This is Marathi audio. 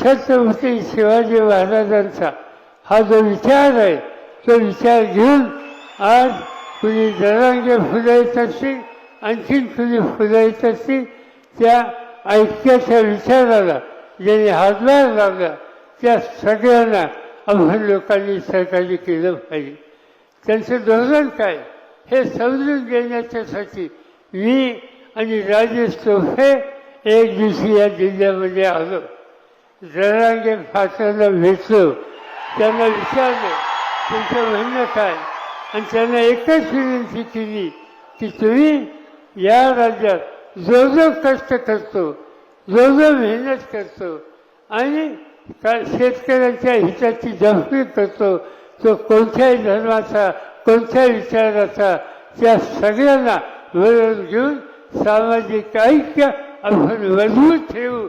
छत्रपती शिवाजी महाराजांचा हा जो विचार आहे तो विचार घेऊन आज कुणी जरांगे फुलायत असतील, आणखीन कुणी फुलायत असतील, त्या ऐक्याच्या विचाराला ज्यांनी हातभार लावला त्या सगळ्यांना आपण लोकांनी सहकार्य केलं पाहिजे. त्यांचं धोरण काय हे समजून घेण्याच्यासाठी मी आणि राजेश टोपे एक दिवशी या जिल्ह्यामध्ये आलो. जरांगे फाटरला भेटलो, त्यांना विचारलं तुमचं म्हणणं काय, आणि त्यांना एकच विनंती केली की तुम्ही या राज्यात जो जो कष्ट करतो, जो जो मेहनत करतो आणि शेतकऱ्यांच्या हिताची जपणी करतो, तो कोणत्याही धर्माचा, कोणत्या विचाराचा, त्या सगळ्यांना बरोबर घेऊन सामाजिक ऐक्य आपण मजबूत ठेवू.